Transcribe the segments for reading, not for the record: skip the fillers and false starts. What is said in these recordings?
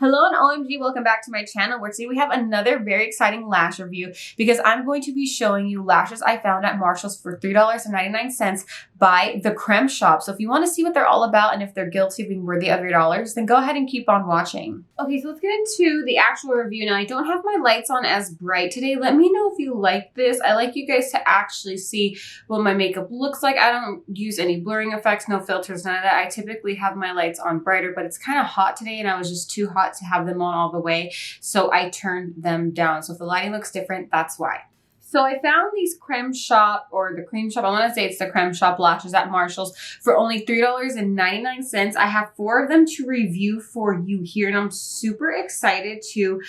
Hello and OMG, welcome back to my channel where today we have another very exciting lash review because I'm going to be showing you lashes I found at Marshall's for $3.99 by the Creme shop. So if you want to see what they're all about and if they're guilty of being worthy of your dollars, then go ahead and keep on watching. Okay, so let's get into the actual review. Now I don't have my lights on as bright today. Let me know if you like this. I like you guys to actually see what my makeup looks like. I don't use any blurring effects, no filters, none of that. I typically have my lights on brighter, but it's kind of hot today and I was just too hot to have them on all the way, so I turned them down. So if the lighting looks different, that's why. So I found these Creme shop, or the Cream shop, I want to say it's the Creme shop lashes at Marshall's for only $3.99. I have 4 of them to review for you here, and I'm super excited to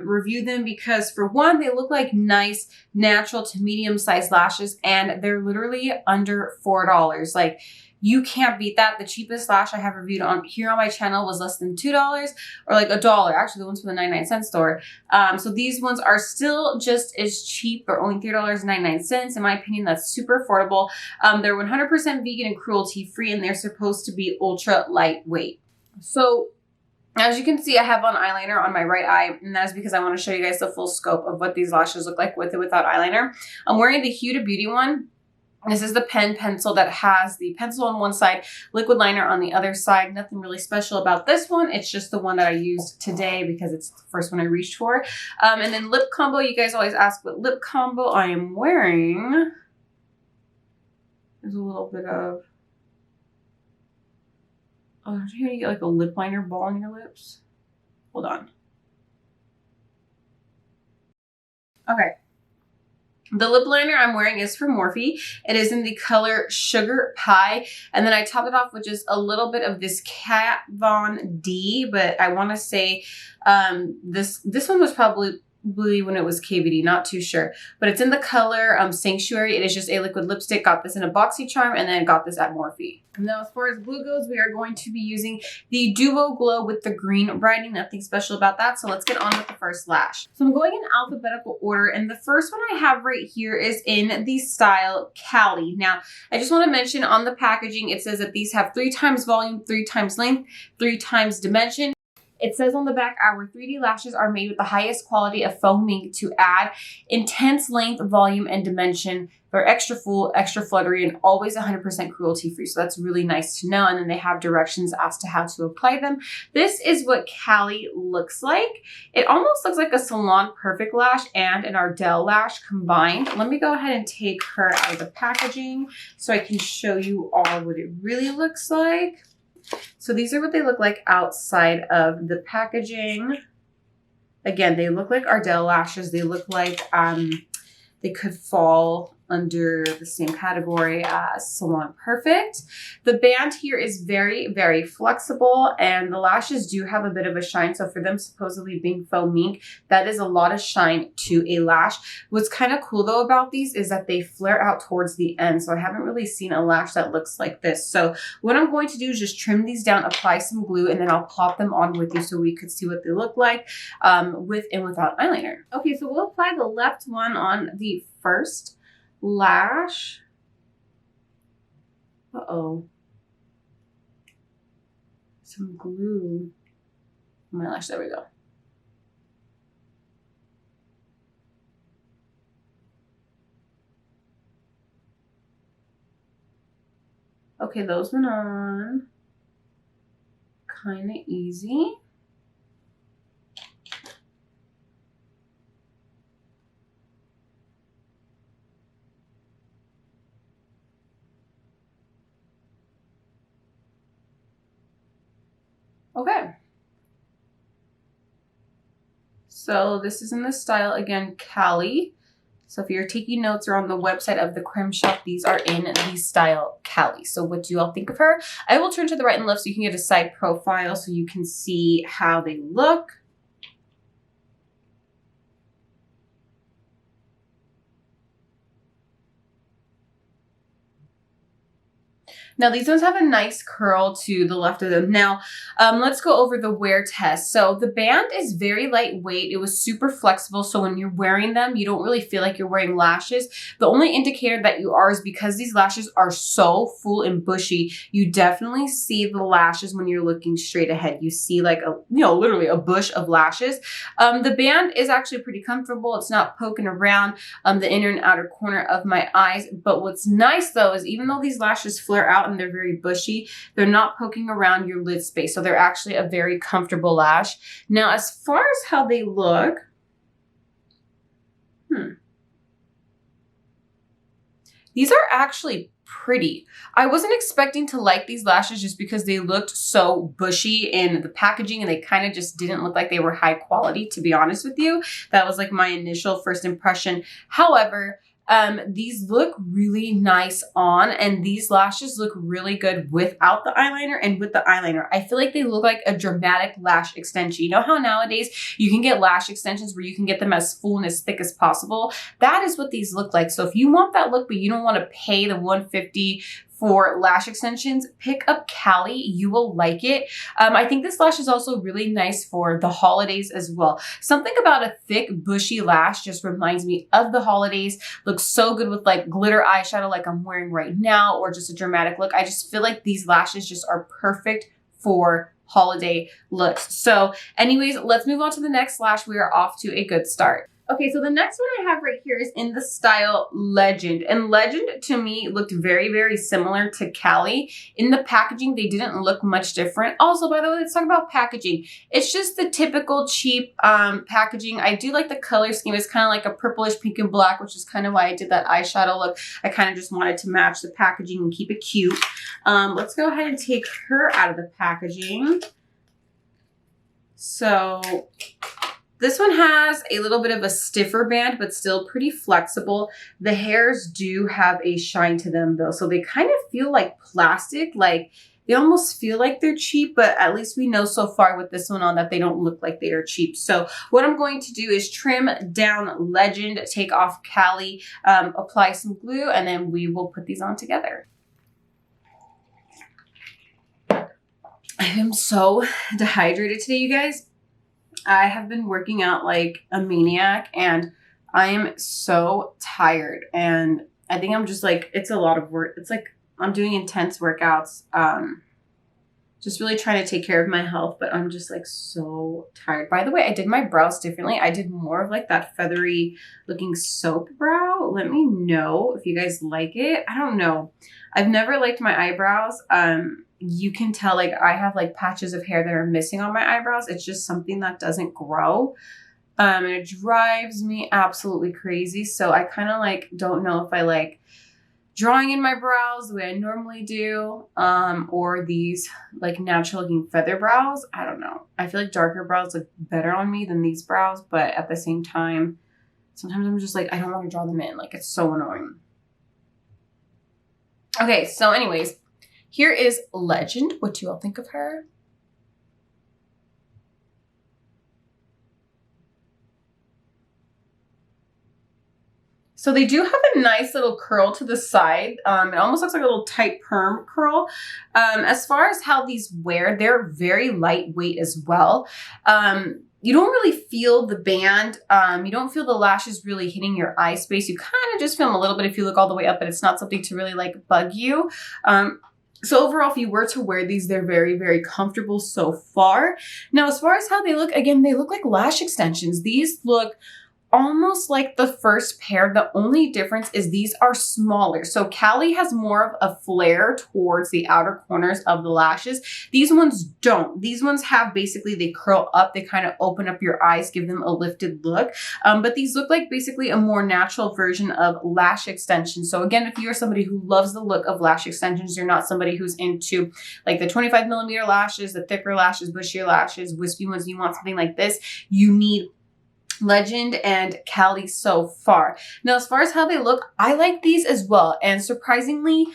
review them because, for one, they look like nice, natural to medium-sized lashes, and they're literally under $4. Like, you can't beat that. The cheapest lash I have reviewed on here on my channel was less than $2 or like $1. Actually, the ones from the 99-cent store. So these ones are still just as cheap. They're only $3.99. In my opinion, that's super affordable. They're 100% vegan and cruelty-free, and they're supposed to be ultra lightweight. So as you can see, I have on eyeliner on my right eye, and that is because I want to show you guys the full scope of what these lashes look like with and without eyeliner. I'm wearing the Huda Beauty one. This is the pen pencil that has the pencil on one side, liquid liner on the other side. Nothing really special about this one. It's just the one that I used today because it's the first one I reached for. And then lip combo. You guys always ask what lip combo I am wearing. There's a little bit of... Oh, don't you hear you get like a lip liner ball on your lips? Hold on. Okay. The lip liner I'm wearing is from Morphe. It is in the color Sugar Pie. And then I topped it off with just a little bit of this Kat Von D. But I want to say this one was probably when it was KVD, not too sure. But it's in the color Sanctuary. It is just a liquid lipstick. Got this in a BoxyCharm and then got this at Morphe. Now, as far as glue goes, we are going to be using the Duo Glow with the green writing. Nothing special about that. So let's get on with the first lash. So I'm going in alphabetical order, and the first one I have right here is in the style Cali. Now, I just want to mention on the packaging, it says that these have 3 times volume, 3 times length, 3 times dimension. It says on the back, our 3D lashes are made with the highest quality of faux mink to add intense length, volume, and dimension. They're extra full, extra fluttery, and always 100% cruelty-free. So that's really nice to know. And then they have directions as to how to apply them. This is what Cali looks like. It almost looks like a Salon Perfect lash and an Ardell lash combined. Let me go ahead and take her out of the packaging so I can show you all what it really looks like. So these are what they look like outside of the packaging. Again, they look like Ardell lashes. They look like they could fall under the same category as Salon Perfect. The band here is very, very flexible, and the lashes do have a bit of a shine. So for them supposedly being faux mink, that is a lot of shine to a lash. What's kind of cool though about these is that they flare out towards the end. So I haven't really seen a lash that looks like this. So what I'm going to do is just trim these down, apply some glue, and then I'll plop them on with you so we could see what they look like with and without eyeliner. Okay, so we'll apply the left one on the first lash. Uh-oh. Some glue on my lash. There we go. Okay, those went on kind of easy. Okay, so this is in the style, again, Cali. So if you're taking notes or on the website of the Creme shop, these are in the style Cali. So what do you all think of her? I will turn to the right and left so you can get a side profile so you can see how they look. Now these ones have a nice curl to the left of them. Now, let's go over the wear test. So the band is very lightweight. It was super flexible. So when you're wearing them, you don't really feel like you're wearing lashes. The only indicator that you are is because these lashes are so full and bushy, you definitely see the lashes when you're looking straight ahead. You see like a, literally a bush of lashes. The band is actually pretty comfortable. It's not poking around the inner and outer corner of my eyes. But what's nice though is even though these lashes flare out and they're very bushy, they're not poking around your lid space. So they're actually a very comfortable lash. Now, as far as how they look, these are actually pretty. I wasn't expecting to like these lashes just because they looked so bushy in the packaging and they kind of just didn't look like they were high quality, to be honest with you. That was like my initial first impression. However, these look really nice on, and these lashes look really good without the eyeliner and with the eyeliner. I feel like they look like a dramatic lash extension. You know how nowadays you can get lash extensions where you can get them as full and as thick as possible? That is what these look like. So if you want that look, but you don't want to pay the $150 for lash extensions, pick up Cali. You will like it. I think this lash is also really nice for the holidays as well. Something about a thick, bushy lash just reminds me of the holidays. Looks so good with like glitter eyeshadow like I'm wearing right now, or just a dramatic look. I just feel like these lashes just are perfect for holiday looks. So anyways, let's move on to the next lash. We are off to a good start. Okay, so the next one I have right here is in the style Legend. And Legend to me looked very, very similar to Cali. In the packaging, they didn't look much different. Also, by the way, let's talk about packaging. It's just the typical cheap packaging. I do like the color scheme. It's kind of like a purplish pink and black, which is kind of why I did that eyeshadow look. I kind of just wanted to match the packaging and keep it cute. Let's go ahead and take her out of the packaging. So this one has a little bit of a stiffer band, but still pretty flexible. The hairs do have a shine to them though. So they kind of feel like plastic, like they almost feel like they're cheap, but at least we know so far with this one on that they don't look like they are cheap. So what I'm going to do is trim down Legend, take off Cali, apply some glue, and then we will put these on together. I am so dehydrated today, you guys. I have been working out like a maniac and I am so tired, and I think I'm just like, it's a lot of work. It's like I'm doing intense workouts, just really trying to take care of my health, but I'm just like so tired. By the way, I did my brows differently. I did more of like that feathery looking soap brow. Let me know if you guys like it. I don't know. I've never liked my eyebrows. You can tell like I have like patches of hair that are missing on my eyebrows. It's just something that doesn't grow. And it drives me absolutely crazy. So I kind of like don't know if I like drawing in my brows the way I normally do, or these like natural looking feather brows. I don't know. I feel like darker brows look better on me than these brows, but at the same time, sometimes I'm just like, I don't want to draw them in. Like, it's so annoying. Okay, so anyways, here is Legend. What do you all think of her? So they do have a nice little curl to the side. It almost looks like a little tight perm curl. As far as how these wear, they're very lightweight as well. You don't really feel the band. You don't feel the lashes really hitting your eye space. You kind of just feel them a little bit if you look all the way up, but it's not something to really like bug you. So overall, if you were to wear these, they're very, very comfortable so far. Now, as far as how they look, again, they look like lash extensions. These look almost like the first pair. The only difference is these are smaller. So Cali has more of a flare towards the outer corners of the lashes. These ones don't. These ones have basically, they curl up, they kind of open up your eyes, give them a lifted look. But these look like basically a more natural version of lash extensions. So again, if you're somebody who loves the look of lash extensions, you're not somebody who's into like the 25mm lashes, the thicker lashes, bushier lashes, wispy ones, you want something like this, you need Legend and Cali so far. Now, as far as how they look, I like these as well. And surprisingly,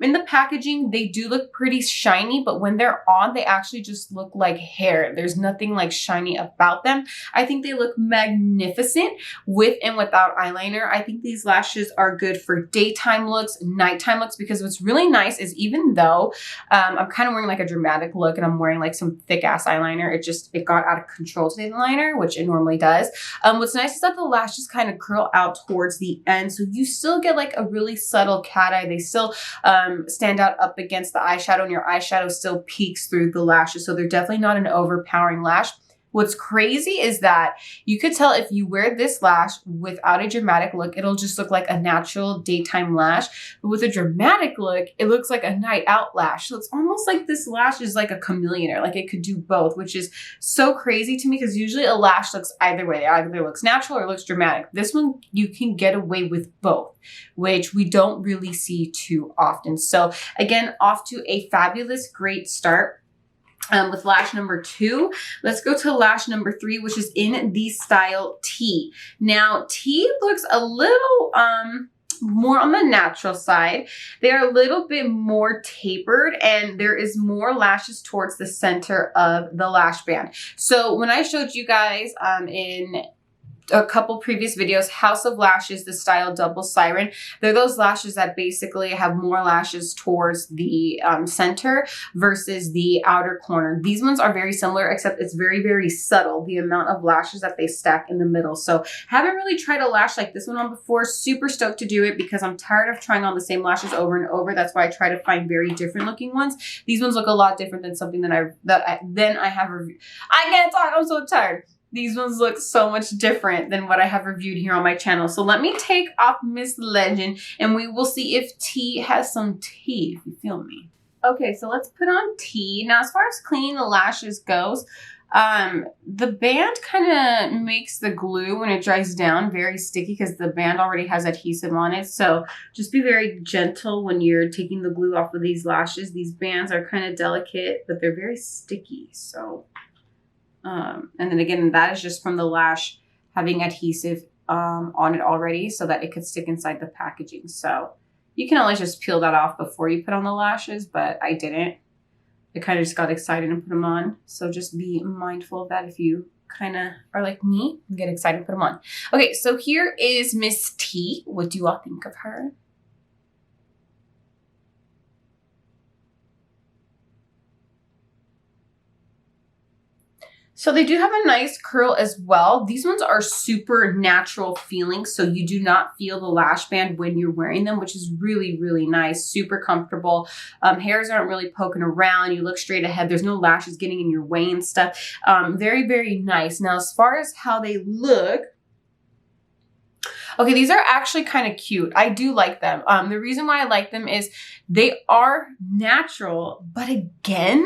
In the packaging, they do look pretty shiny, but when they're on, they actually just look like hair. There's nothing like shiny about them. I think they look magnificent with and without eyeliner. I think these lashes are good for daytime looks, nighttime looks, because what's really nice is even though I'm kind of wearing like a dramatic look and I'm wearing like some thick ass eyeliner, it got out of control today, the liner, which it normally does. What's nice is that the lashes kind of curl out towards the end, so you still get like a really subtle cat eye. They still stand out up against the eyeshadow, and your eyeshadow still peeks through the lashes, so they're definitely not an overpowering lash. What's crazy is that you could tell if you wear this lash without a dramatic look, it'll just look like a natural daytime lash. But with a dramatic look, it looks like a night out lash. So it's almost like this lash is like a chameleon, or like it could do both, which is so crazy to me because usually a lash looks either way. It either looks natural or looks dramatic. This one, you can get away with both, which we don't really see too often. So again, off to a fabulous, great start. With lash number 2. Let's go to lash number 3, which is in the style T. Now, T looks a little more on the natural side. They are a little bit more tapered, and there is more lashes towards the center of the lash band. So when I showed you guys in a couple previous videos, House of Lashes, the style Double Siren, they're those lashes that basically have more lashes towards the center versus the outer corner. These ones are very similar, except it's very, very subtle, the amount of lashes that they stack in the middle. So haven't really tried a lash like this one on before. Super stoked to do it because I'm tired of trying on the same lashes over and over. That's why I try to find very different looking ones. These ones look a lot different than something that I have reviewed. I can't talk, I'm so tired. These ones look so much different than what I have reviewed here on my channel. So let me take off Miss Legend and we will see if T has some tea, if you feel me. Okay, so let's put on T. Now, as far as cleaning the lashes goes, the band kind of makes the glue when it dries down very sticky because the band already has adhesive on it. So just be very gentle when you're taking the glue off of these lashes. These bands are kind of delicate, but they're very sticky. So and then again, that is just from the lash having adhesive on it already so that it could stick inside the packaging. So you can always just peel that off before you put on the lashes, but I didn't. I kind of just got excited and put them on. So just be mindful of that if you kind of are like me and get excited and put them on. Okay, so here is Miss T. What do you all think of her? So they do have a nice curl as well. These ones are super natural feeling, so you do not feel the lash band when you're wearing them, which is really, really nice, super comfortable. Hairs aren't really poking around. You look straight ahead. There's no lashes getting in your way and stuff. Very, very nice. Now, as far as how they look, okay, these are actually kind of cute. I do like them. The reason why I like them is they are natural, but again,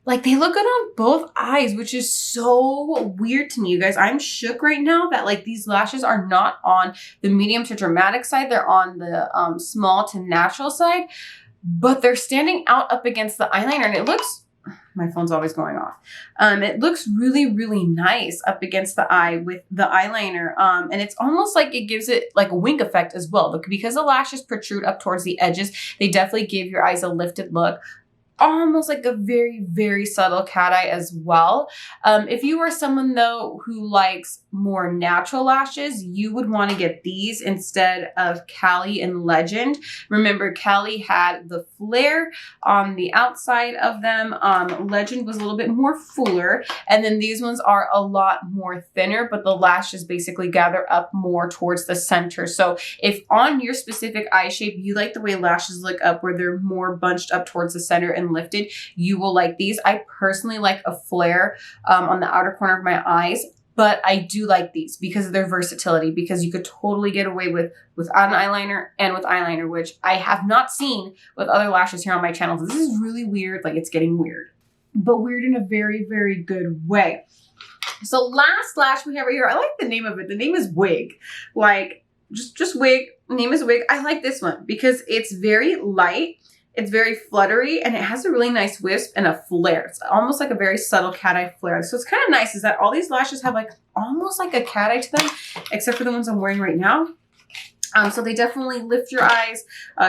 like they look good on both eyes, which is so weird to me, you guys. I'm shook right now that like these lashes are not on the medium to dramatic side. They're on the small to natural side, but they're standing out up against the eyeliner, and it looks, my phone's always going off. It looks really, really nice up against the eye with the eyeliner. And it's almost like it gives it like a wing effect as well. Look, because the lashes protrude up towards the edges, they definitely give your eyes a lifted look. Almost like a very, very subtle cat eye as well. If you are someone though who likes more natural lashes, you would want to get these instead of Cali and Legend. Remember, Cali had the flare on the outside of them. Legend was a little bit more fuller, and then these ones are a lot more thinner, but the lashes basically gather up more towards the center. So if on your specific eye shape, you like the way lashes look up where they're more bunched up towards the center and lifted, you will like these. I personally like a flare on the outer corner of my eyes, but I do like these because of their versatility, because you could totally get away without an eyeliner and with eyeliner, which I have not seen with other lashes here on my channel. This is really weird. Like, it's getting weird, but weird in a very, very good way. So last lash we have right here, I like the name of it. The name is Wig. Like, just Wig. Name is Wig. I like this one because it's very light. It's very fluttery, and it has a really nice wisp and a flare. It's almost like a very subtle cat eye flare. So it's kind of nice is that all these lashes have like almost like a cat eye to them, except for the ones I'm wearing right now. So they definitely lift your eyes,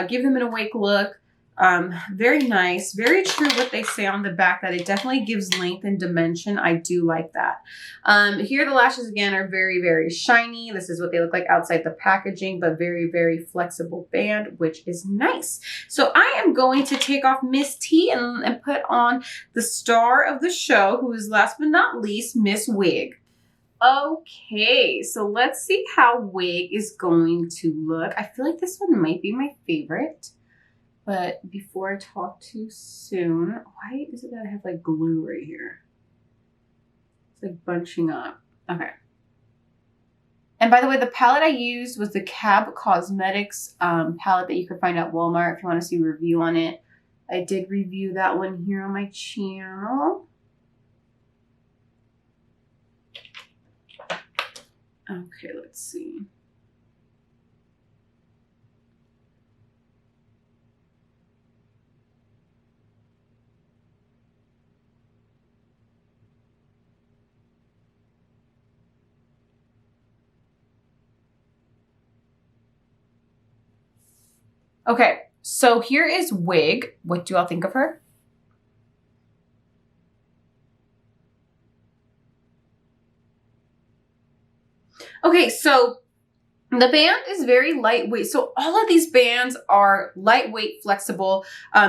give them an awake look. Very nice. Very true what they say on the back, that it definitely gives length and dimension. I do like that. Here the lashes again are very, very shiny. This is what they look like outside the packaging, but very, very flexible band, which is nice. So I am going to take off Miss T and put on the star of the show, who is last but not least, Miss Wig. Okay, so let's see how Wig is going to look. I feel like this one might be my favorite, but before I talk too soon, why is it that I have like glue right here? It's like bunching up. Okay. And by the way, the palette I used was the Cab Cosmetics palette that you can find at Walmart if you want to see a review on it. I did review that one here on my channel. Okay, let's see. Okay, so here is Wig. What do y'all think of her? Okay, so the band is very lightweight. So all of these bands are lightweight, flexible.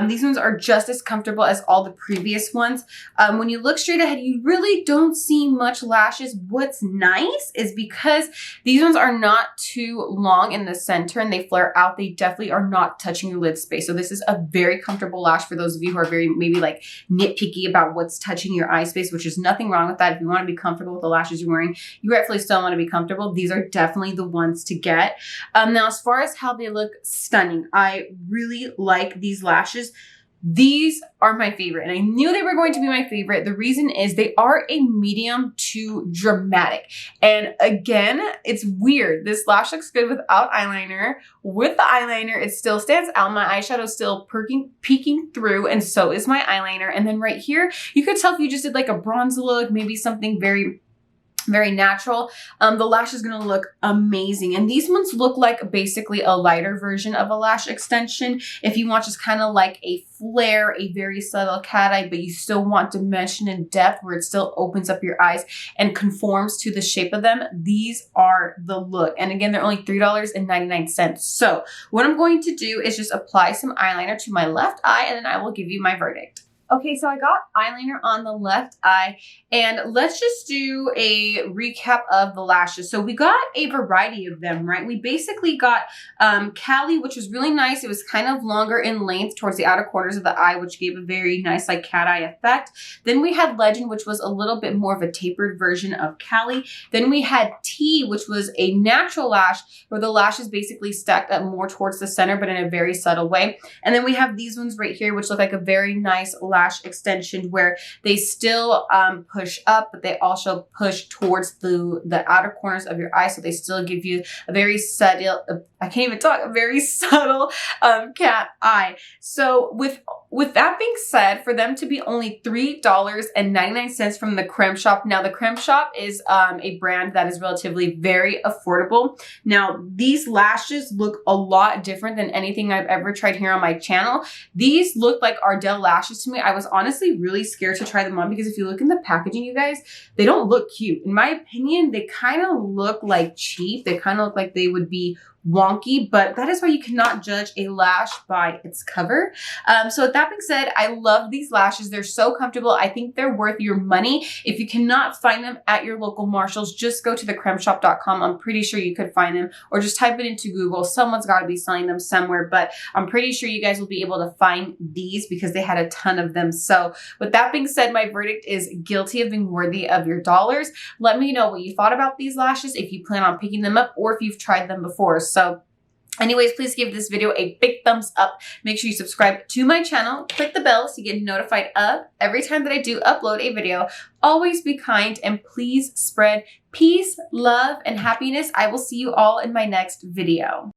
These ones are just as comfortable as all the previous ones. When you look straight ahead, you really don't see much lashes. What's nice is because these ones are not too long in the center and they flare out, they definitely are not touching your lid space. So this is a very comfortable lash for those of you who are very maybe like nitpicky about what's touching your eye space, which is nothing wrong with that. If you want to be comfortable with the lashes you're wearing, you rightfully still want to be comfortable. These are definitely the ones to get. Now, as far as how they look, stunning. I really like these lashes. These are my favorite, and I knew they were going to be my favorite. The reason is they are a medium to dramatic. And again, it's weird. This lash looks good without eyeliner. With the eyeliner, it still stands out. My eyeshadow is still peeking through, and so is my eyeliner. And then right here, you could tell if you just did like a bronze look, maybe something very natural, the lash is going to look amazing. And these ones look like basically a lighter version of a lash extension. If you want just kind of like a flare, a very subtle cat eye, but you still want dimension and depth where it still opens up your eyes and conforms to the shape of them, these are the look. And again, they're only $3.99. So what I'm going to do is just apply some eyeliner to my left eye, and then I will give you my verdict. Okay, so I got eyeliner on the left eye, and let's just do a recap of the lashes. So we got a variety of them, right? We basically got Cali, which was really nice. It was kind of longer in length towards the outer corners of the eye, which gave a very nice like cat eye effect. Then we had Legend, which was a little bit more of a tapered version of Cali. Then we had T, which was a natural lash where the lashes basically stacked up more towards the center, but in a very subtle way. And then we have these ones right here, which look like a very nice lash extension where they still push up, but they also push towards the outer corners of your eye, so they still give you a very subtle, I can't even talk, a very subtle cat eye. So with that being said, for them to be only $3.99 from the Creme shop. Now the Creme shop is a brand that is relatively very affordable. Now these lashes look a lot different than anything I've ever tried here on my channel. These look like Ardell lashes to me. I was honestly really scared to try them on because if you look in the packaging, you guys, they don't look cute. In my opinion, they kind of look like cheap. They kind of look like they would be wonky, but that is why you cannot judge a lash by its cover. So with that being said, I love these lashes. They're so comfortable. I think they're worth your money. If you cannot find them at your local Marshalls, just go to thecremeshop.com. I'm pretty sure you could find them, or just type it into Google. Someone's got to be selling them somewhere, but I'm pretty sure you guys will be able to find these because they had a ton of them. So with that being said, my verdict is guilty of being worthy of your dollars. Let me know what you thought about these lashes, if you plan on picking them up, or if you've tried them before. So anyways, please give this video a big thumbs up. Make sure you subscribe to my channel. Click the bell so you get notified of every time that I do upload a video. Always be kind and please spread peace, love, and happiness. I will see you all in my next video.